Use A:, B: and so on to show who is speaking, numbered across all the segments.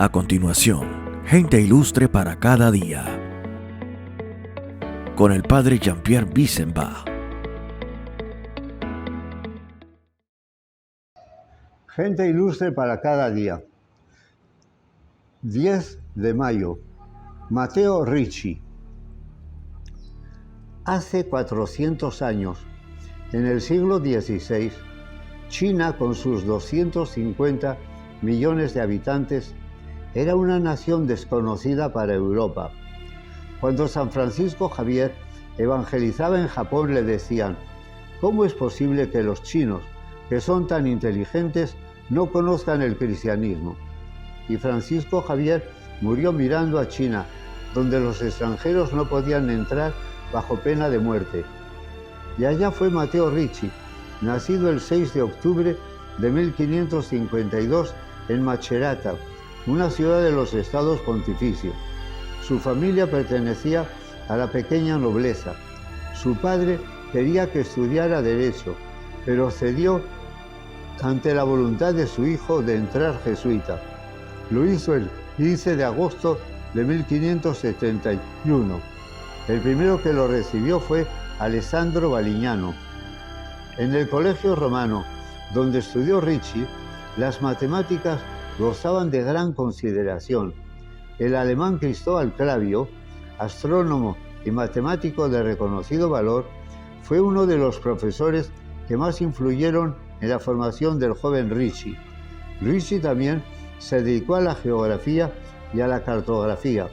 A: A continuación, gente ilustre para cada día. Con el padre Jean-Pierre Bissenbach.
B: Gente ilustre para cada día. 10 de mayo. Matteo Ricci. Hace 400 años, en el siglo XVI, China, con sus 250 millones de habitantes, era una nación desconocida para Europa. Cuando San Francisco Javier evangelizaba en Japón, le decían: ¿cómo es posible que los chinos, que son tan inteligentes, no conozcan el cristianismo? Y Francisco Javier murió mirando a China, donde los extranjeros no podían entrar bajo pena de muerte. Y allá fue Matteo Ricci, nacido el 6 de octubre de 1552 en Macerata, una ciudad de los Estados Pontificios. Su familia pertenecía a la pequeña nobleza. Su padre quería que estudiara Derecho, pero cedió ante la voluntad de su hijo de entrar jesuita. Lo hizo el 15 de agosto de 1571. El primero que lo recibió fue Alessandro Valignano. En el Colegio Romano, donde estudió Ricci, las matemáticas gozaban de gran consideración. El alemán Cristóbal Clavio, astrónomo y matemático de reconocido valor, fue uno de los profesores que más influyeron en la formación del joven Ricci. Ricci también se dedicó a la geografía y a la cartografía.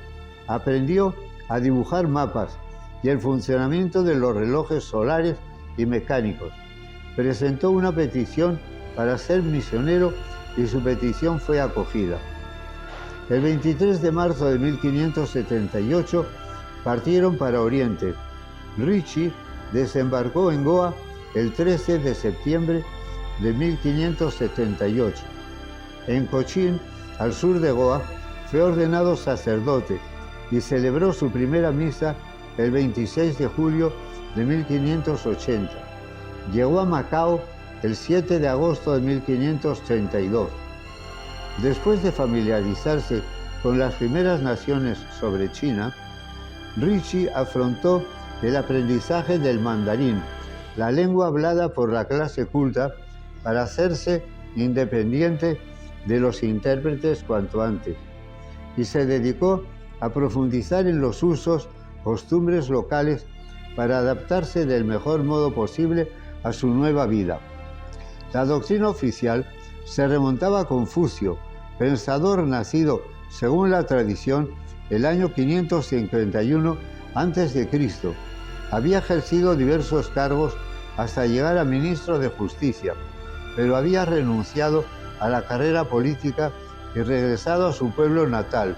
B: Aprendió a dibujar mapas y el funcionamiento de los relojes solares y mecánicos. Presentó una petición para ser misionero y su petición fue acogida. El 23 de marzo de 1578 partieron para Oriente. Ricci desembarcó en Goa el 13 de septiembre de 1578. En Cochín, al sur de Goa, fue ordenado sacerdote y celebró su primera misa el 26 de julio de 1580. Llegó a Macao el 7 de agosto de 1532. Después de familiarizarse con las primeras naciones sobre China, Ricci afrontó el aprendizaje del mandarín, la lengua hablada por la clase culta, para hacerse independiente de los intérpretes cuanto antes, y se dedicó a profundizar en los usos, costumbres locales para adaptarse del mejor modo posible a su nueva vida. La doctrina oficial se remontaba a Confucio, pensador nacido, según la tradición, el año 551 a.C. Había ejercido diversos cargos hasta llegar a ministro de Justicia, pero había renunciado a la carrera política y regresado a su pueblo natal,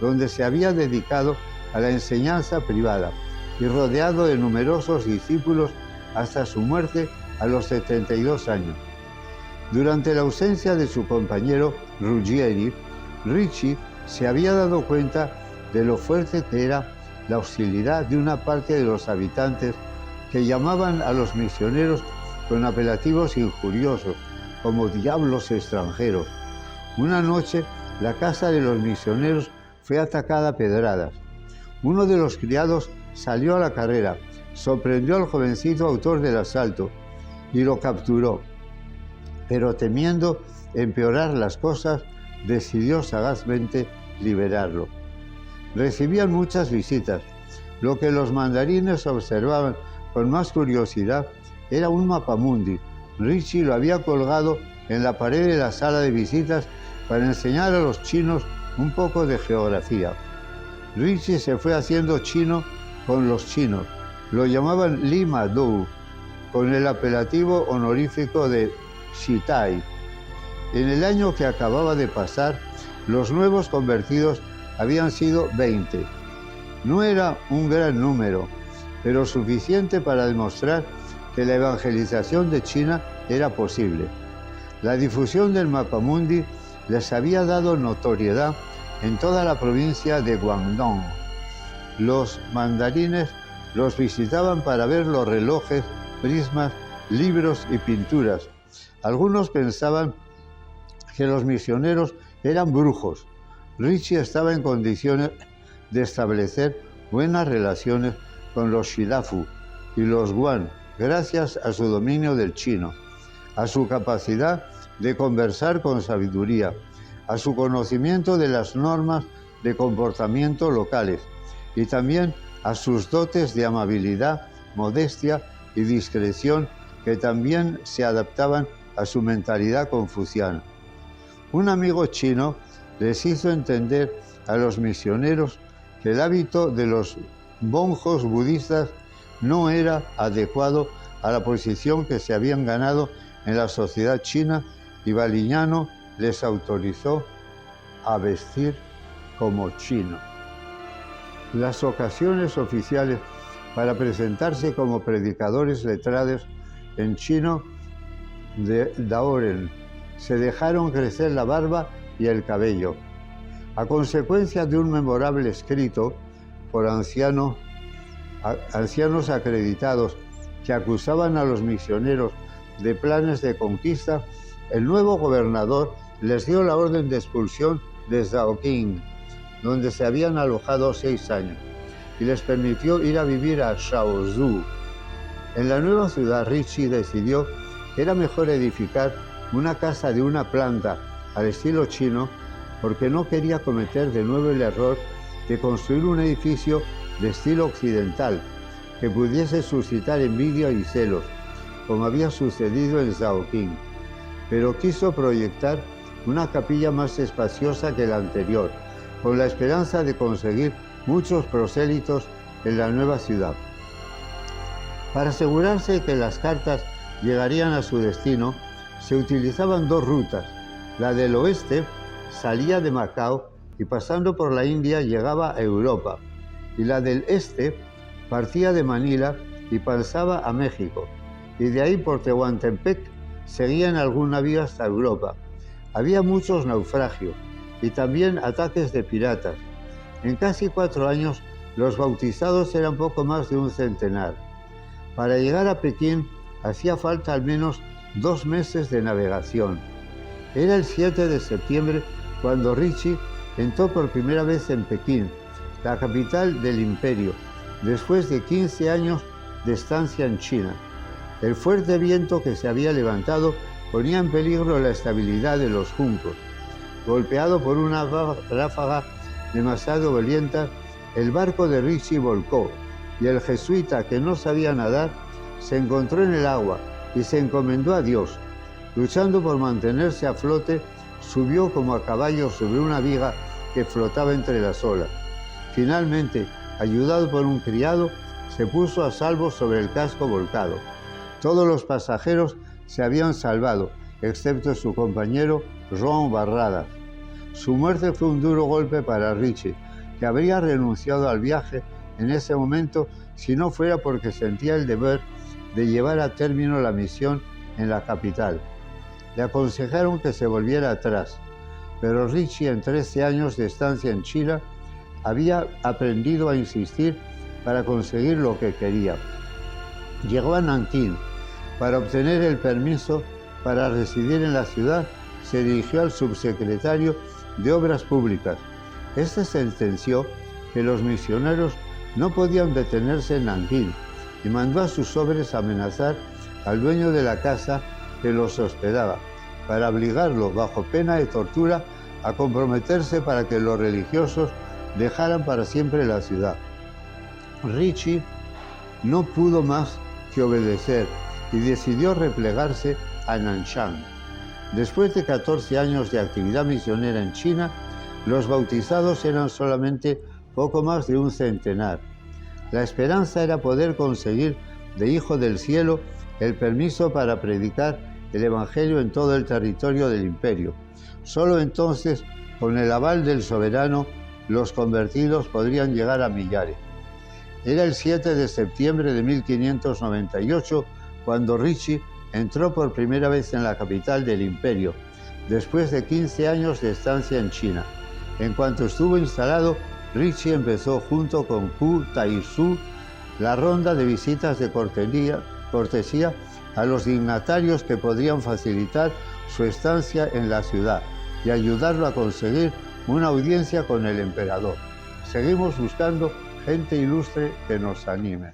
B: donde se había dedicado a la enseñanza privada y rodeado de numerosos discípulos hasta su muerte a los 72 años. Durante la ausencia de su compañero Ruggieri, Ricci se había dado cuenta de lo fuerte que era la hostilidad de una parte de los habitantes que llamaban a los misioneros con apelativos injuriosos, como diablos extranjeros. Una noche, la casa de los misioneros fue atacada a pedradas. Uno de los criados salió a la carrera, sorprendió al jovencito autor del asalto y lo capturó. Pero temiendo empeorar las cosas, decidió sagazmente liberarlo. Recibían muchas visitas. Lo que los mandarines observaban con más curiosidad era un mapamundi. Ricci lo había colgado en la pared de la sala de visitas para enseñar a los chinos un poco de geografía. Ricci se fue haciendo chino con los chinos. Lo llamaban Lima Dou, con el apelativo honorífico de Shitai. En el año que acababa de pasar, los nuevos convertidos habían sido 20. No era un gran número, pero suficiente para demostrar que la evangelización de China era posible. La difusión del mapamundi les había dado notoriedad en toda la provincia de Guangdong. Los mandarines los visitaban para ver los relojes, prismas, libros y pinturas. Algunos pensaban que los misioneros eran brujos. Ricci estaba en condiciones de establecer buenas relaciones con los Shidafu y los Guan, gracias a su dominio del chino, a su capacidad de conversar con sabiduría, a su conocimiento de las normas de comportamiento locales y también a sus dotes de amabilidad, modestia y discreción que también se adaptaban a su mentalidad confuciana. Un amigo chino les hizo entender a los misioneros que el hábito de los monjos budistas no era adecuado a la posición que se habían ganado en la sociedad china, y Valignano les autorizó a vestir como chinos. Las ocasiones oficiales para presentarse como predicadores letrados en chino de Daoren se dejaron crecer la barba y el cabello. A consecuencia de un memorable escrito por ancianos acreditados que acusaban a los misioneros de planes de conquista, el nuevo gobernador les dio la orden de expulsión de Zhaoqing, donde se habían alojado 6 años, y les permitió ir a vivir a Shaozhou. En la nueva ciudad, Ricci decidió que era mejor edificar una casa de una planta al estilo chino, porque no quería cometer de nuevo el error de construir un edificio de estilo occidental que pudiese suscitar envidia y celos, como había sucedido en Zhaoqing, pero quiso proyectar una capilla más espaciosa que la anterior, con la esperanza de conseguir muchos prosélitos en la nueva ciudad. Para asegurarse que las cartas llegarían a su destino, se utilizaban 2 rutas. La del oeste salía de Macao y pasando por la India llegaba a Europa, y la del este partía de Manila y pasaba a México, y de ahí por Tehuantepec seguía en algún navío hasta Europa. Había muchos naufragios y también ataques de piratas. En casi 4 años, los bautizados eran poco más de un centenar. Para llegar a Pekín hacía falta al menos 2 meses de navegación. Era el 7 de septiembre cuando Ricci entró por primera vez en Pekín, la capital del imperio, después de 15 años de estancia en China. El fuerte viento que se había levantado ponía en peligro la estabilidad de los juncos. Golpeado por una ráfaga demasiado violenta, el barco de Ricci volcó y el jesuita, que no sabía nadar, se encontró en el agua y se encomendó a Dios. Luchando por mantenerse a flote, subió como a caballo sobre una viga que flotaba entre las olas. Finalmente, ayudado por un criado, se puso a salvo sobre el casco volcado. Todos los pasajeros se habían salvado, excepto su compañero Joan Barradas. Su muerte fue un duro golpe para Ricci, que habría renunciado al viaje en ese momento si no fuera porque sentía el deber de llevar a término la misión en la capital. Le aconsejaron que se volviera atrás, pero Ricci, en 13 años de estancia en China, había aprendido a insistir para conseguir lo que quería. Llegó a Nankín. Para obtener el permiso para residir en la ciudad, se dirigió al subsecretario de Obras Públicas. Este sentenció que los misioneros no podían detenerse en Nankín y mandó a sus hombres amenazar al dueño de la casa que los hospedaba, para obligarlo, bajo pena de tortura, a comprometerse para que los religiosos dejaran para siempre la ciudad. Ricci no pudo más que obedecer y decidió replegarse a Nanshan. Después de 14 años de actividad misionera en China, los bautizados eran solamente poco más de un centenar. La esperanza era poder conseguir de Hijo del Cielo el permiso para predicar el Evangelio en todo el territorio del imperio. Solo entonces, con el aval del soberano, los convertidos podrían llegar a millares. Era el 7 de septiembre de 1598 cuando Ricci entró por primera vez en la capital del imperio, después de 15 años de estancia en China. En cuanto estuvo instalado, Ricci empezó junto con Hu Taizu la ronda de visitas de cortesía a los dignatarios que podrían facilitar su estancia en la ciudad y ayudarlo a conseguir una audiencia con el emperador. Seguimos buscando gente ilustre que nos anime.